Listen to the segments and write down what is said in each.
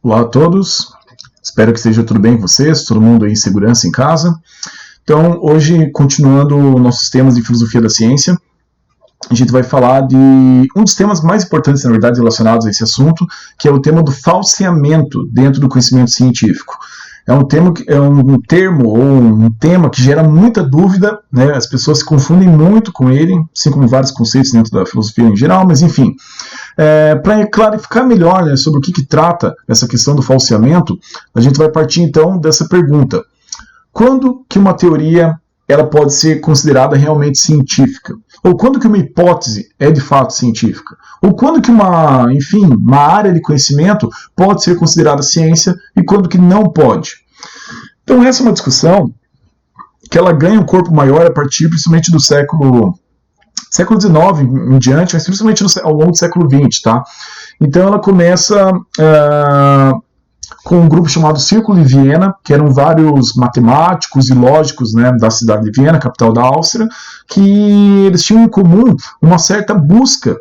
Olá a todos, espero que esteja tudo bem com vocês, todo mundo aí em segurança em casa. Então, hoje, continuando nossos temas de filosofia da ciência, a gente vai falar de um dos temas mais importantes, na verdade, relacionados a esse assunto, que é o tema do falseamento dentro do conhecimento científico. É um termo ou um tema que gera muita dúvida, né? As pessoas se confundem muito com ele, assim como vários conceitos dentro da filosofia em geral, mas enfim. Para clarificar melhor, né, sobre o que trata essa questão do falseamento, a gente vai partir então dessa pergunta. Quando que uma teoria ela pode ser considerada realmente científica? Ou quando que uma hipótese é de fato científica? Ou quando que uma área de conhecimento pode ser considerada ciência e quando que não pode? Então essa é uma discussão que ela ganha um corpo maior a partir principalmente do século XIX em diante, mas principalmente ao longo do século XX, tá? Então ela começa com um grupo chamado Círculo de Viena, que eram vários matemáticos e lógicos, né, da cidade de Viena, capital da Áustria, que eles tinham em comum uma certa busca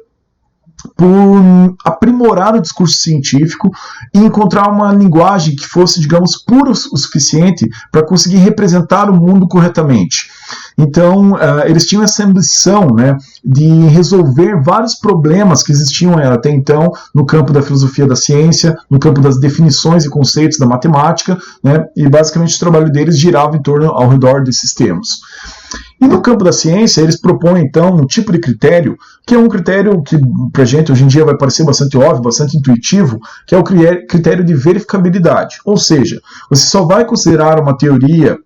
por aprimorar o discurso científico e encontrar uma linguagem que fosse, digamos, pura o suficiente para conseguir representar o mundo corretamente. Então, eles tinham essa ambição, né, de resolver vários problemas que existiam até então no campo da filosofia da ciência, no campo das definições e conceitos da matemática, né, e basicamente o trabalho deles girava em torno ao redor desses termos. E no campo da ciência, eles propõem, então, um tipo de critério, que é um critério que, para a gente, hoje em dia vai parecer bastante óbvio, bastante intuitivo, que é o critério de verificabilidade. Ou seja, você só vai considerar uma teoria,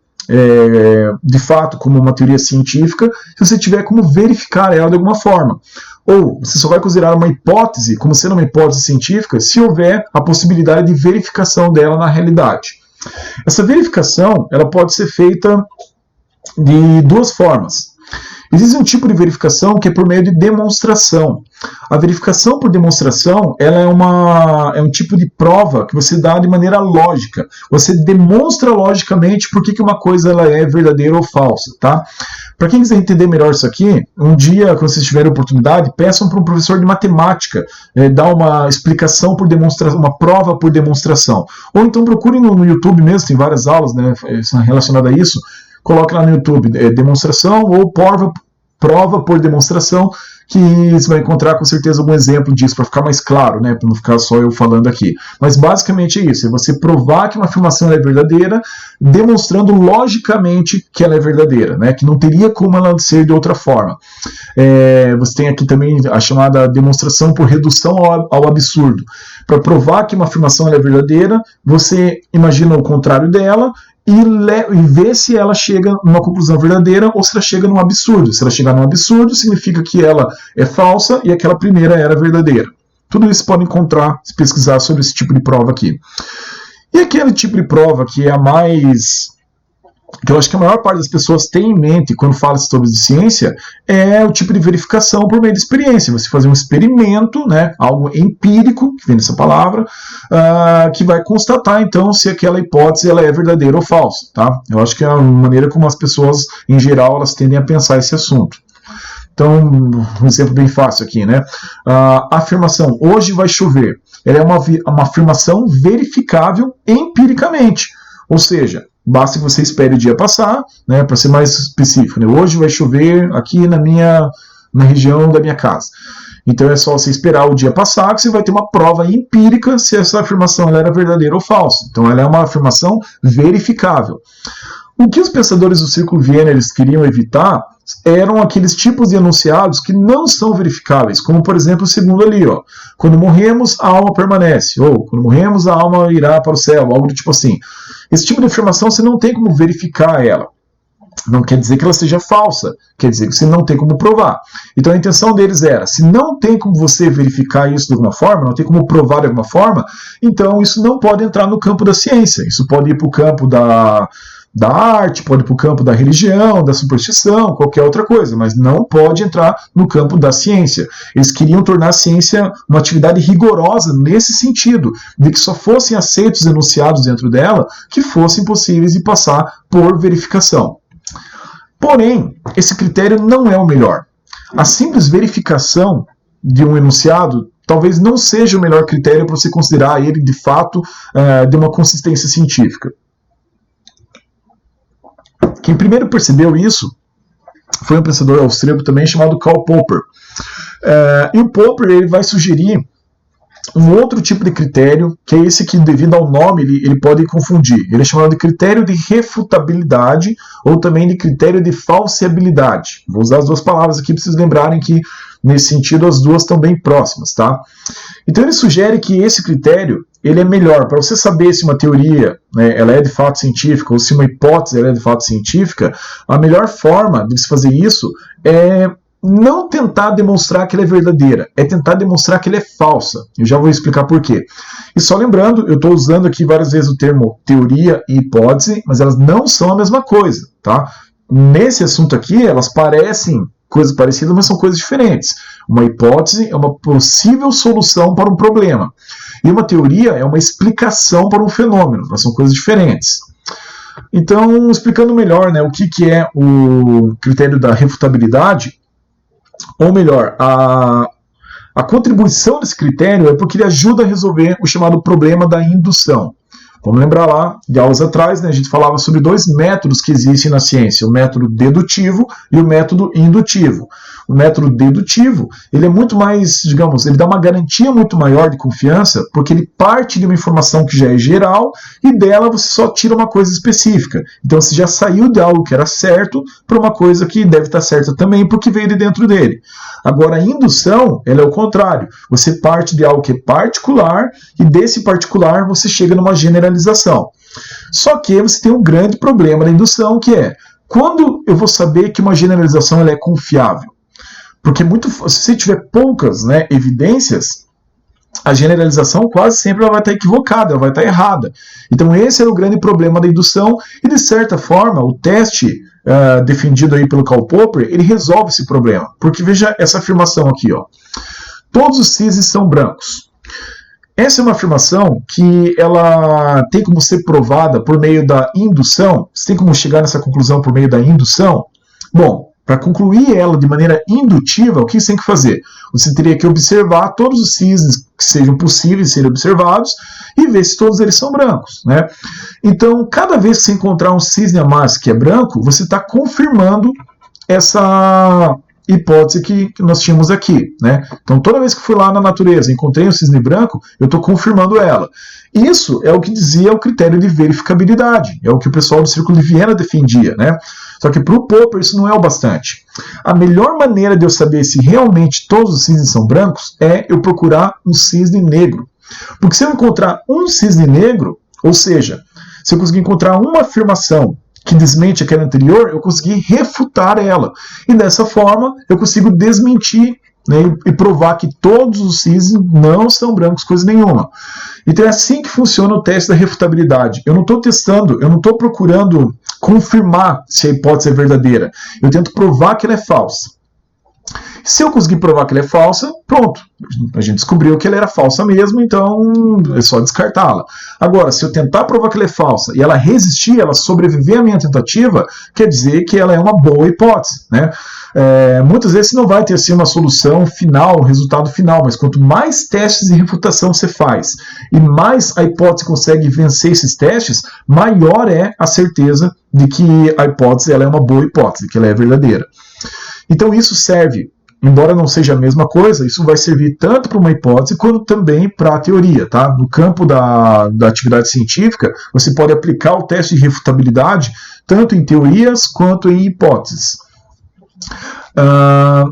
de fato, como uma teoria científica, se você tiver como verificar ela de alguma forma. Ou você só vai considerar uma hipótese como sendo uma hipótese científica se houver a possibilidade de verificação dela na realidade. Essa verificação ela pode ser feita de duas formas. Existe um tipo de verificação que é por meio de demonstração. A verificação por demonstração ela é um tipo de prova que você dá de maneira lógica. Você demonstra logicamente por que uma coisa ela é verdadeira ou falsa. Tá? Para quem quiser entender melhor isso aqui, um dia, quando vocês tiverem oportunidade, peçam para um professor de matemática dar uma explicação por demonstração, uma prova por demonstração. Ou então procurem no YouTube mesmo, tem várias aulas, né, relacionadas a isso. Coloque lá no YouTube demonstração ou prova por demonstração, que você vai encontrar com certeza algum exemplo disso, para ficar mais claro, né, para não ficar só eu falando aqui. Mas basicamente é isso, é você provar que uma afirmação é verdadeira, demonstrando logicamente que ela é verdadeira, né, que não teria como ela ser de outra forma. Você tem aqui também a chamada demonstração por redução ao absurdo. Para provar que uma afirmação é verdadeira, você imagina o contrário dela, e ver se ela chega numa conclusão verdadeira ou se ela chega num absurdo. Se ela chegar num absurdo, significa que ela é falsa e aquela primeira era verdadeira. Tudo isso pode encontrar, se pesquisar sobre esse tipo de prova aqui. E aquele tipo de prova que é a mais... que eu acho que a maior parte das pessoas tem em mente quando fala sobre ciência, é o tipo de verificação por meio de experiência. Você fazer um experimento, né, algo empírico, que vem dessa palavra, que vai constatar, então, se aquela hipótese ela é verdadeira ou falsa. Tá? Eu acho que é a maneira como as pessoas, em geral, elas tendem a pensar esse assunto. Então, um exemplo bem fácil aqui, né? A afirmação, hoje vai chover, ela é uma afirmação verificável empiricamente. Ou seja, basta que você espere o dia passar, né, para ser mais específico. Né? Hoje vai chover aqui na região da minha casa. Então é só você esperar o dia passar que você vai ter uma prova empírica se essa afirmação ela era verdadeira ou falsa. Então ela é uma afirmação verificável. O que os pensadores do Círculo Viena eles queriam evitar eram aqueles tipos de enunciados que não são verificáveis, como por exemplo o segundo ali, ó, quando morremos a alma permanece, ou quando morremos a alma irá para o céu, algo do tipo assim. Esse tipo de afirmação você não tem como verificar ela. Não quer dizer que ela seja falsa, quer dizer que você não tem como provar. Então a intenção deles era, se não tem como você verificar isso de alguma forma, não tem como provar de alguma forma, então isso não pode entrar no campo da ciência, isso pode ir para o campo da arte, pode ir para o campo da religião, da superstição, qualquer outra coisa, mas não pode entrar no campo da ciência. Eles queriam tornar a ciência uma atividade rigorosa nesse sentido, de que só fossem aceitos enunciados dentro dela que fossem possíveis de passar por verificação. Porém, esse critério não é o melhor. A simples verificação de um enunciado talvez não seja o melhor critério para você considerar ele, de fato, de uma consistência científica. Quem primeiro percebeu isso foi um pensador austríaco também chamado Karl Popper. E o Popper ele vai sugerir um outro tipo de critério, que é esse que, devido ao nome, ele pode confundir. Ele é chamado de critério de refutabilidade ou também de critério de falseabilidade. Vou usar as duas palavras aqui para vocês lembrarem que, nesse sentido, as duas estão bem próximas, tá? Então ele sugere que esse critério ele é melhor para você saber se uma teoria, né, ela é de fato científica ou se uma hipótese ela é de fato científica. A melhor forma de se fazer isso é não tentar demonstrar que ela é verdadeira, é tentar demonstrar que ela é falsa. Eu já vou explicar por quê. E só lembrando, eu estou usando aqui várias vezes o termo teoria e hipótese, mas elas não são a mesma coisa, tá? Nesse assunto aqui, elas parecem coisas parecidas, mas são coisas diferentes. Uma hipótese é uma possível solução para um problema. E uma teoria é uma explicação para um fenômeno. Elas são coisas diferentes. Então, explicando melhor, né, o que é o critério da refutabilidade, ou melhor, a contribuição desse critério é porque ele ajuda a resolver o chamado problema da indução. Vamos lembrar lá, de aulas atrás, né, a gente falava sobre dois métodos que existem na ciência, o método dedutivo e o método indutivo. O método dedutivo, ele é muito mais, digamos, ele dá uma garantia muito maior de confiança, porque ele parte de uma informação que já é geral e dela você só tira uma coisa específica. Então você já saiu de algo que era certo para uma coisa que deve estar certa também, porque veio de dentro dele. Agora, a indução, ela é o contrário. Você parte de algo que é particular e desse particular você chega numa generalização. Só que você tem um grande problema da indução, que é quando eu vou saber que uma generalização ela é confiável? Porque se você tiver poucas, né, evidências, a generalização quase sempre ela vai estar equivocada, ela vai estar errada. Então esse era o grande problema da indução e, de certa forma, o teste defendido aí pelo Karl Popper, ele resolve esse problema. Porque veja essa afirmação aqui, ó. Todos os cisnes são brancos. Essa é uma afirmação que ela tem como ser provada por meio da indução. Você tem como chegar nessa conclusão por meio da indução? Bom, para concluir ela de maneira indutiva, o que você tem que fazer? Você teria que observar todos os cisnes que sejam possíveis de serem observados e ver se todos eles são brancos, né? Então, cada vez que você encontrar um cisne a mais que é branco, você está confirmando essa hipótese que nós tínhamos aqui, né? Então, toda vez que fui lá na natureza e encontrei um cisne branco, eu estou confirmando ela. Isso é o que dizia o critério de verificabilidade, é o que o pessoal do Círculo de Viena defendia, né? Só que para o Popper isso não é o bastante. A melhor maneira de eu saber se realmente todos os cisnes são brancos é eu procurar um cisne negro. Porque se eu encontrar um cisne negro, ou seja, se eu conseguir encontrar uma afirmação que desmente aquela anterior, eu consegui refutar ela. E dessa forma, eu consigo desmentir, né, e provar que todos os cisnes não são brancos, coisa nenhuma. Então é assim que funciona o teste da refutabilidade. Eu não estou testando, eu não estou procurando confirmar se a hipótese é verdadeira. Eu tento provar que ela é falsa. Se eu conseguir provar que ela é falsa, pronto. A gente descobriu que ela era falsa mesmo, então é só descartá-la. Agora, se eu tentar provar que ela é falsa e ela resistir, ela sobreviver à minha tentativa, quer dizer que ela é uma boa hipótese, né? Muitas vezes você não vai ter assim, uma solução final, um resultado final, mas quanto mais testes de refutação você faz e mais a hipótese consegue vencer esses testes, maior é a certeza de que a hipótese ela é uma boa hipótese, que ela é verdadeira. Então isso serve, embora não seja a mesma coisa, isso vai servir tanto para uma hipótese quanto também para a teoria, tá? No campo da atividade científica, você pode aplicar o teste de refutabilidade tanto em teorias quanto em hipóteses.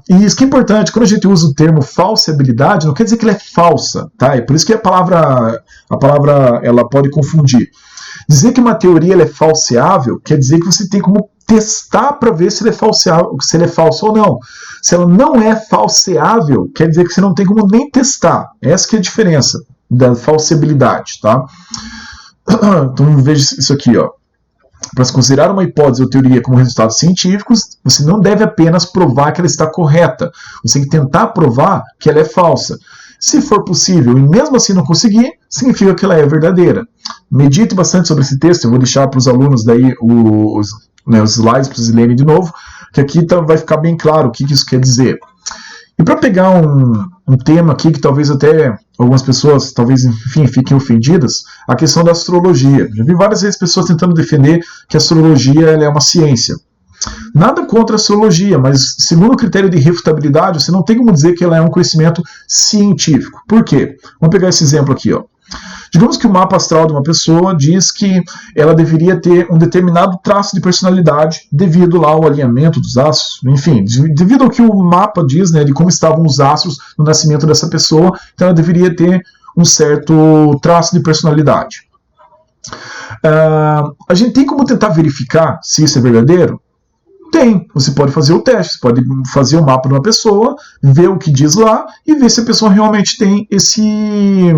E isso que é importante, quando a gente usa o termo falseabilidade, não quer dizer que ela é falsa, tá? É por isso que a palavra ela pode confundir. Dizer que uma teoria ela é falseável quer dizer que você tem como testar para ver se ela é falsa ou não. Se ela não é falseável, quer dizer que você não tem como nem testar. Essa que é a diferença da falseabilidade, tá? Então veja isso aqui, ó. Para se considerar uma hipótese ou teoria como resultados científicos, você não deve apenas provar que ela está correta. Você tem que tentar provar que ela é falsa. Se for possível e mesmo assim não conseguir, significa que ela é verdadeira. Medite bastante sobre esse texto. Eu vou deixar para os alunos daí os slides para vocês lerem de novo, que aqui vai ficar bem claro o que isso quer dizer. E para pegar um tema aqui que talvez até algumas pessoas, talvez, enfim, fiquem ofendidas, a questão da astrologia. Já vi várias vezes pessoas tentando defender que a astrologia ela é uma ciência. Nada contra a astrologia, mas segundo o critério de refutabilidade, você não tem como dizer que ela é um conhecimento científico. Por quê? Vamos pegar esse exemplo aqui, ó. Digamos que o mapa astral de uma pessoa diz que ela deveria ter um determinado traço de personalidade devido lá ao alinhamento dos astros, enfim, devido ao que o mapa diz, né, de como estavam os astros no nascimento dessa pessoa, então ela deveria ter um certo traço de personalidade. A gente tem como tentar verificar se isso é verdadeiro? Tem. Você pode fazer o teste, você pode fazer o mapa de uma pessoa, ver o que diz lá e ver se a pessoa realmente tem esse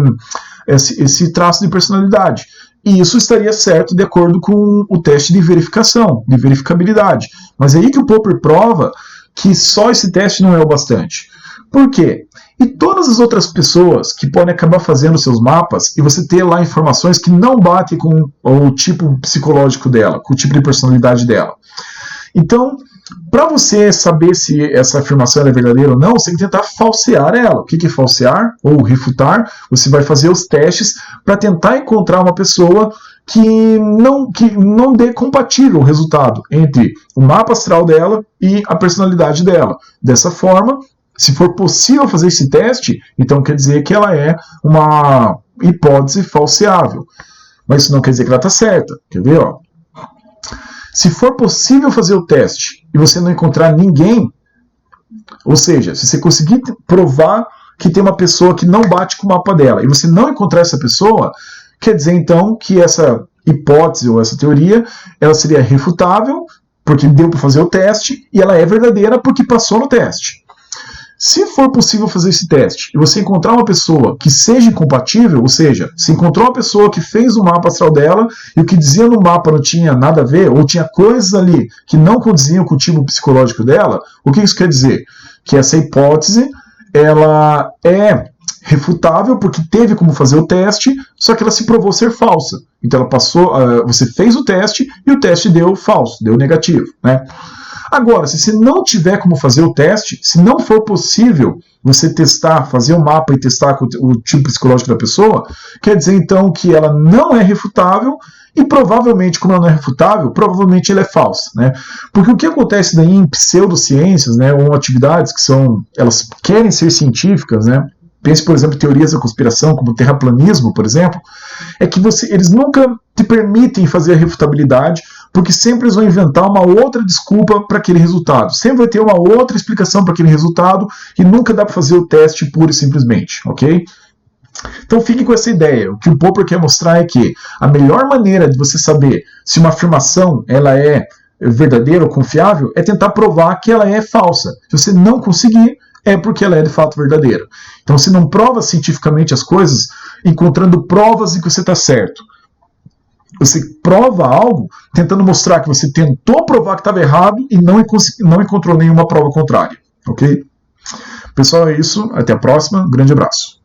traço de personalidade. E isso estaria certo de acordo com o teste de verificação, de verificabilidade. Mas é aí que o Popper prova que só esse teste não é o bastante. Por quê? E todas as outras pessoas que podem acabar fazendo seus mapas e você ter lá informações que não batem com o tipo psicológico dela, com o tipo de personalidade dela. Então, para você saber se essa afirmação é verdadeira ou não, você tem que tentar falsear ela. O que é falsear ou refutar? Você vai fazer os testes para tentar encontrar uma pessoa que não dê compatível o resultado entre o mapa astral dela e a personalidade dela. Dessa forma, se for possível fazer esse teste, então quer dizer que ela é uma hipótese falseável. Mas isso não quer dizer que ela está certa. Quer ver? Ó? Se for possível fazer o teste e você não encontrar ninguém, ou seja, se você conseguir provar que tem uma pessoa que não bate com o mapa dela e você não encontrar essa pessoa, quer dizer então que essa hipótese ou essa teoria ela seria refutável porque deu para fazer o teste e ela é verdadeira porque passou no teste. Se for possível fazer esse teste e você encontrar uma pessoa que seja incompatível, ou seja, se encontrou uma pessoa que fez o mapa astral dela e o que dizia no mapa não tinha nada a ver, ou tinha coisas ali que não condiziam com o tipo psicológico dela, o que isso quer dizer? Que essa hipótese ela é refutável porque teve como fazer o teste, só que ela se provou ser falsa. Então ela passou, você fez o teste e o teste deu falso, deu negativo, né? Agora, se você não tiver como fazer o teste, se não for possível você testar, fazer o mapa e testar o tipo psicológico da pessoa, quer dizer então que ela não é refutável e provavelmente, como ela não é refutável, provavelmente ela é falsa, né? Porque o que acontece daí em pseudociências, né, ou atividades que elas querem ser científicas, né? Pense, por exemplo, em teorias da conspiração, como o terraplanismo, por exemplo, é que eles nunca te permitem fazer a refutabilidade, porque sempre eles vão inventar uma outra desculpa para aquele resultado. Sempre vai ter uma outra explicação para aquele resultado e nunca dá para fazer o teste puro e simplesmente, ok? Então fique com essa ideia. O que o Popper quer mostrar é que a melhor maneira de você saber se uma afirmação ela é verdadeira ou confiável é tentar provar que ela é falsa. Se você não conseguir, é porque ela é de fato verdadeira. Então você não prova cientificamente as coisas encontrando provas de que você está certo. Você prova algo tentando mostrar que você tentou provar que estava errado e não encontrou nenhuma prova contrária. Ok? Pessoal, é isso. Até a próxima. Um grande abraço.